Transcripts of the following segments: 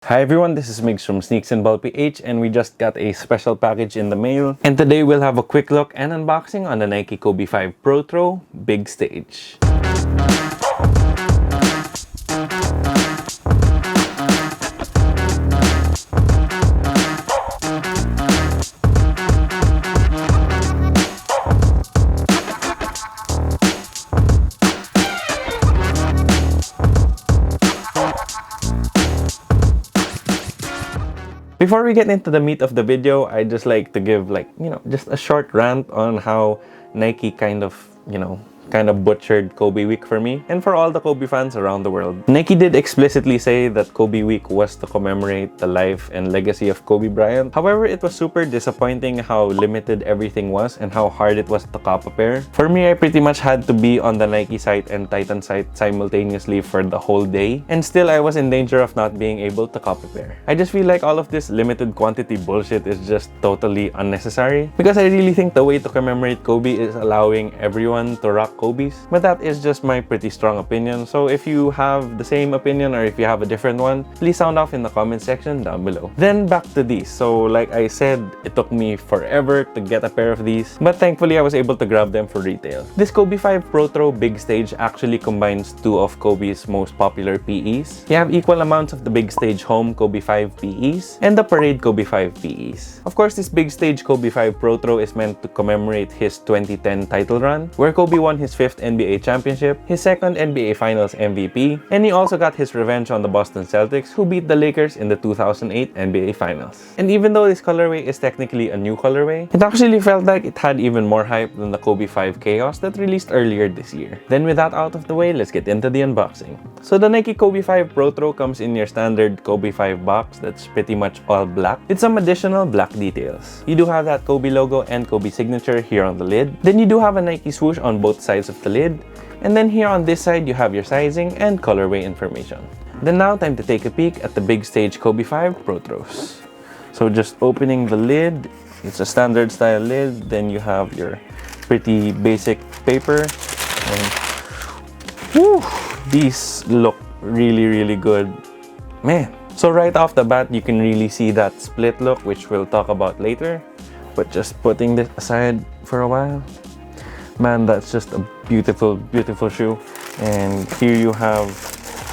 Hi everyone, this is Migs from Sneaks and Ball PH, and we just got a special package in the mail. And today we'll have a quick look and unboxing on the Nike Kobe 5 Protro Big Stage. Before we get into the meat of the video, I'd just like to give just a short rant on how Nike kind of butchered Kobe Week for me and for all the Kobe fans around the world. Nike did explicitly say that Kobe Week was to commemorate the life and legacy of Kobe Bryant. However, it was super disappointing how limited everything was and how hard it was to cop a pair. For me, I pretty much had to be on the Nike site and Titan site simultaneously for the whole day, and still I was in danger of not being able to cop a pair. I just feel like all of this limited quantity bullshit is just totally unnecessary, because I really think the way to commemorate Kobe is allowing everyone to rock Kobe's. But that is just my pretty strong opinion, so if you have the same opinion or if you have a different one, please sound off in the comment section down below. Then back to these. So like I said, it took me forever to get a pair of these, but thankfully I was able to grab them for retail. This Kobe 5 Protro Big Stage actually combines two of Kobe's most popular PEs. You have equal amounts of the Big Stage Home Kobe 5 PEs and the Parade Kobe 5 PEs. Of course, this Big Stage Kobe 5 Protro is meant to commemorate his 2010 title run, where Kobe won his 5th NBA championship, his 2nd NBA Finals MVP, and he also got his revenge on the Boston Celtics, who beat the Lakers in the 2008 NBA Finals. And even though this colorway is technically a new colorway, it actually felt like it had even more hype than the Kobe 5 Chaos that released earlier this year. Then with that out of the way, let's get into the unboxing. So the Nike Kobe 5 Protro comes in your standard Kobe 5 box that's pretty much all black with some additional black details. You do have that Kobe logo and Kobe signature here on the lid. Then you do have a Nike swoosh on both sides of the lid. And then here on this side, you have your sizing and colorway information. Then now, time to take a peek at the Big Stage Kobe 5 Protros. So just opening the lid, it's a standard style lid. Then you have your pretty basic paper. And whew, these look really good. Man. So right off the bat, you can really see that split look, which we'll talk about later. But just putting this aside for a while, man, that's just a beautiful shoe. And here you have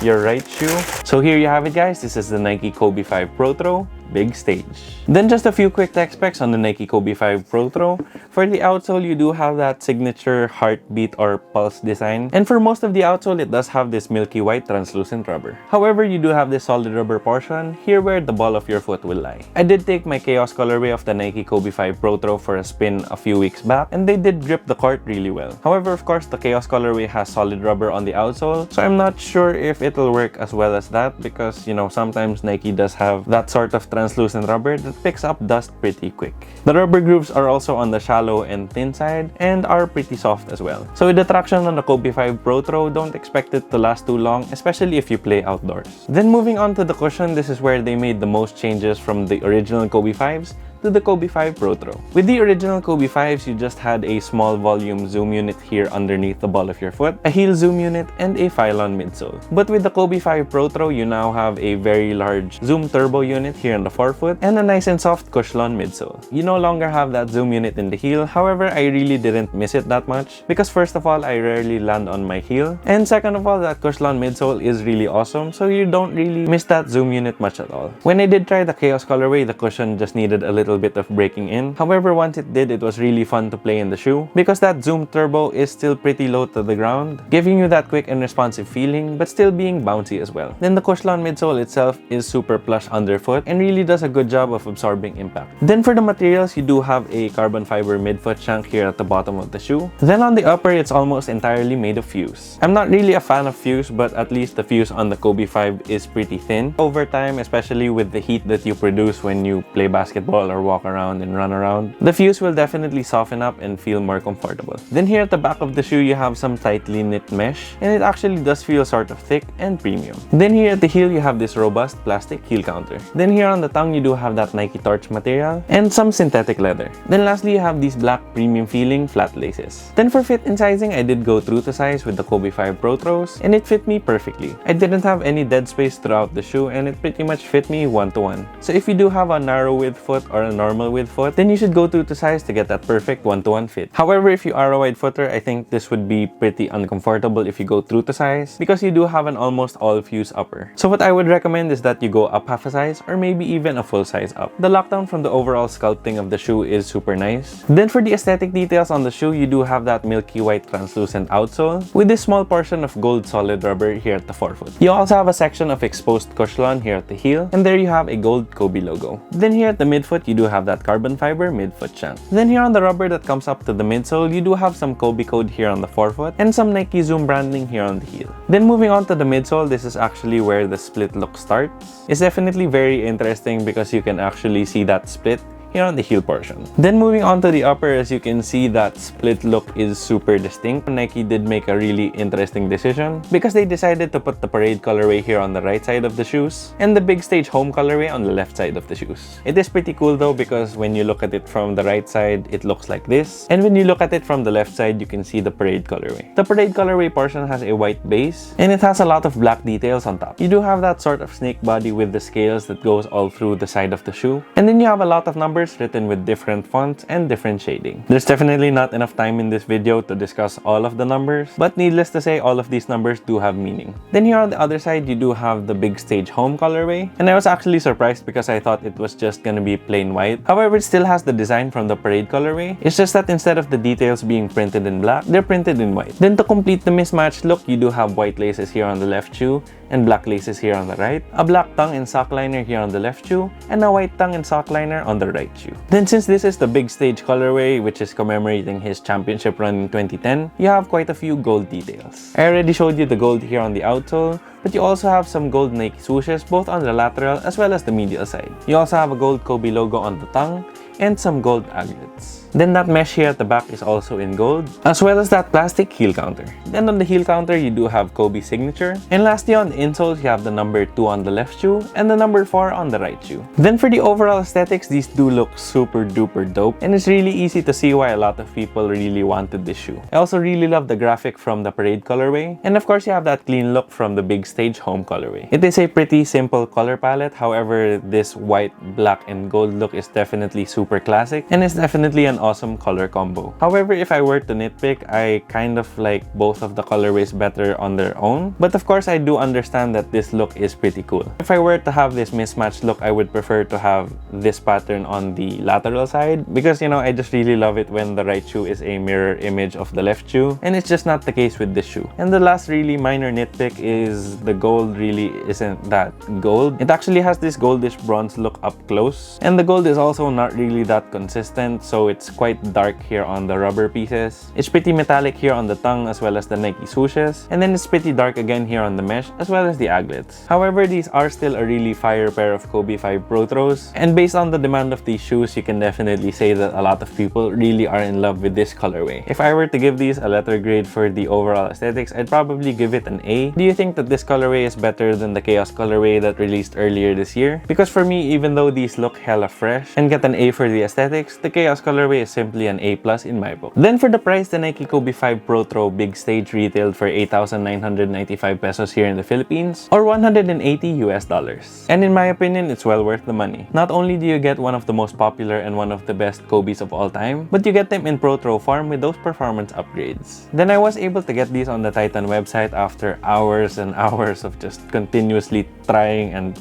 your right shoe. So here you have it, guys. This is the Nike Kobe 5 Protro Big Stage. Then just a few quick tech specs on the Nike Kobe 5 Protro. For the outsole, you do have that signature heartbeat or pulse design. And for most of the outsole, it does have this milky white translucent rubber. However, you do have this solid rubber portion here where the ball of your foot will lie. I did take my Chaos colorway of the Nike Kobe 5 Protro for a spin a few weeks back, and they did grip the court really well. However, of course, the Chaos colorway has solid rubber on the outsole, so I'm not sure if it'll work as well as that, because sometimes Nike does have that sort of translucent rubber that picks up dust pretty quick. The rubber grooves are also on the shallow and thin side and are pretty soft as well. So with the traction on the Kobe 5 Protro, don't expect it to last too long, especially if you play outdoors. Then moving on to the cushion, this is where they made the most changes from the original Kobe 5s to the Kobe 5 Protro. With the original Kobe 5s, you just had a small volume zoom unit here underneath the ball of your foot, a heel zoom unit, and a Phylon midsole. But with the Kobe 5 Protro, you now have a very large zoom turbo unit here on the forefoot and a nice and soft Cushlon midsole. You no longer have that zoom unit in the heel. However, I really didn't miss it that much, because first of all, I rarely land on my heel, and second of all, that Cushlon midsole is really awesome, so you don't really miss that zoom unit much at all. When I did try the Chaos colorway, the cushion just needed a little bit of breaking in. However, once it did, it was really fun to play in the shoe, because that zoom turbo is still pretty low to the ground, giving you that quick and responsive feeling, but still being bouncy as well. Then the Cushlon midsole itself is super plush underfoot and really does a good job of absorbing impact. Then for the materials, you do have a carbon fiber midfoot shank here at the bottom of the shoe. Then on the upper, it's almost entirely made of fuse. I'm not really a fan of fuse, but at least the fuse on the Kobe 5 is pretty thin. Over time, especially with the heat that you produce when you play basketball or or walk around and run around, the fuse will definitely soften up and feel more comfortable. Then here at the back of the shoe, you have some tightly knit mesh, and it actually does feel sort of thick and premium. Then here at the heel, you have this robust plastic heel counter. Then here on the tongue, you do have that Nike Torch material and some synthetic leather. Then lastly, you have these black premium feeling flat laces. Then for fit and sizing, I did go true to size with the Kobe 5 Protros, and it fit me perfectly. I didn't have any dead space throughout the shoe, and it pretty much fit me 1-to-1. So if you do have a narrow width foot or a normal width foot, then you should go true to size to get that perfect 1-to-1 fit. However, if you are a wide footer, I think this would be pretty uncomfortable if you go true to size, because you do have an almost all fuse upper. So what I would recommend is that you go up half a size or maybe even a full size up. The lockdown from the overall sculpting of the shoe is super nice. Then for the aesthetic details on the shoe, you do have that milky white translucent outsole with this small portion of gold solid rubber here at the forefoot. You also have a section of exposed Cushlon here at the heel, and there you have a gold Kobe logo. Then here at the midfoot, you do have that carbon fiber midfoot shank. Then here on the rubber that comes up to the midsole, you do have some Kobe code here on the forefoot and some Nike Zoom branding here on the heel. Then moving on to the midsole, this is actually where the split look starts. It's definitely very interesting because you can actually see that split here on the heel portion. Then moving on to the upper, as you can see, that split look is super distinct. Nike did make a really interesting decision because they decided to put the parade colorway here on the right side of the shoes and the big stage home colorway on the left side of the shoes. It is pretty cool though, because when you look at it from the right side, it looks like this, and when you look at it from the left side, you can see the parade colorway. The parade colorway portion has a white base and it has a lot of black details on top. You do have that sort of snake body with the scales that goes all through the side of the shoe, and then you have a lot of numbers written with different fonts and different shading. There's definitely not enough time in this video to discuss all of the numbers, but needless to say, all of these numbers do have meaning. Then here on the other side, you do have the big stage home colorway, and I was actually surprised because I thought it was just gonna be plain white. However, it still has the design from the parade colorway. It's just that instead of the details being printed in black, they're printed in white. Then to complete the mismatched look, you do have white laces here on the left shoe and black laces here on the right, a black tongue and sock liner here on the left shoe, and a white tongue and sock liner on the right shoe. Then since this is the big stage colorway, which is commemorating his championship run in 2010, you have quite a few gold details. I already showed you the gold here on the outsole, but you also have some gold Nike swooshes both on the lateral as well as the medial side. You also have a gold Kobe logo on the tongue and some gold aglets. Then that mesh here at the back is also in gold, as well as that plastic heel counter. Then on the heel counter, you do have Kobe's signature. And lastly, on the insoles, you have the number 2 on the left shoe and the number 4 on the right shoe. Then for the overall aesthetics, these do look super duper dope, and it's really easy to see why a lot of people really wanted this shoe. I also really love the graphic from the parade colorway, and of course you have that clean look from the big stage home colorway. It is a pretty simple color palette, however this white, black, and gold look is definitely super classic, and it's definitely an awesome color combo. However, if I were to nitpick, I kind of like both of the colorways better on their own, but of course I do understand that this look is pretty cool. If I were to have this mismatched look, I would prefer to have this pattern on the lateral side, because you know, I just really love it when the right shoe is a mirror image of the left shoe, and it's just not the case with this shoe. And the last really minor nitpick is the gold really isn't that gold. It actually has this goldish bronze look up close, and the gold is also not really that consistent, so it's quite dark here on the rubber pieces. It's pretty metallic here on the tongue as well as the Nike swooshes, and then it's pretty dark again here on the mesh as well as the aglets. However, these are still a really fire pair of Kobe 5 Protros, and based on the demand of these shoes, you can definitely say that a lot of people really are in love with this colorway. If I were to give these a letter grade for the overall aesthetics, I'd probably give it an A. Do you think that this colorway is better than the Chaos colorway that released earlier this year? Because for me, even though these look hella fresh and get an A for the aesthetics, the Chaos colorway is simply an A+ in my book. Then for the price, the Nike Kobe 5 Protro Big Stage retailed for 8,995 pesos here in the Philippines, or $180 US. And in my opinion, it's well worth the money. Not only do you get one of the most popular and one of the best Kobes of all time, but you get them in Protro form with those performance upgrades. Then I was able to get these on the Titan website after hours and hours of just continuously trying and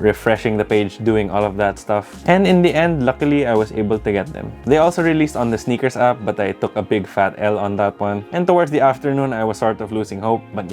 refreshing the page, doing all of that stuff. And in the end, luckily, I was able to get them. They also released on the sneakers app, but I took a big fat L on that one. And towards the afternoon, I was sort of losing hope, but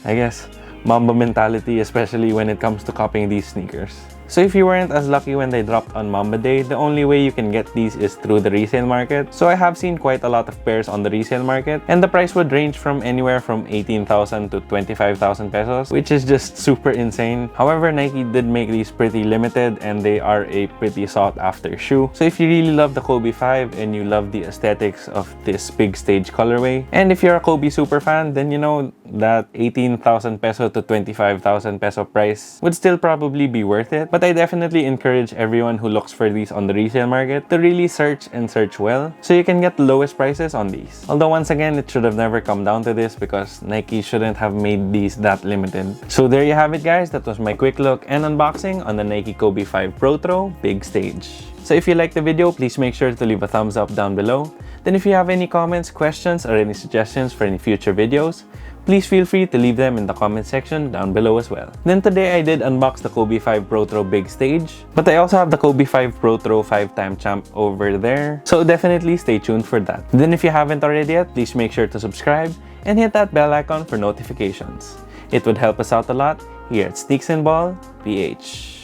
I guess Mamba mentality, especially when it comes to copying these sneakers. So if you weren't as lucky when they dropped on Mamba Day, the only way you can get these is through the resale market. So I have seen quite a lot of pairs on the resale market, and the price would range from anywhere from 18,000 to 25,000 pesos, which is just super insane. However, Nike did make these pretty limited, and they are a pretty sought after shoe. So if you really love the Kobe 5 and you love the aesthetics of this big stage colorway, and if you're a Kobe super fan, then you know that 18,000 peso to 25,000 peso price would still probably be worth it. But I definitely encourage everyone who looks for these on the resale market to really search and search well, so you can get the lowest prices on these. Although once again, it should have never come down to this because Nike shouldn't have made these that limited. So there you have it, guys. That was my quick look and unboxing on the Nike Kobe 5 Protro Big Stage. So if you liked the video, please make sure to leave a thumbs up down below. Then if you have any comments, questions, or any suggestions for any future videos, please feel free to leave them in the comment section down below as well. Then today I did unbox the Kobe 5 Protro Big Stage, but I also have the Kobe 5 Protro 5-time champ over there, so definitely stay tuned for that. Then if you haven't already yet, please make sure to subscribe and hit that bell icon for notifications. It would help us out a lot here at Sneaks and Ball PH.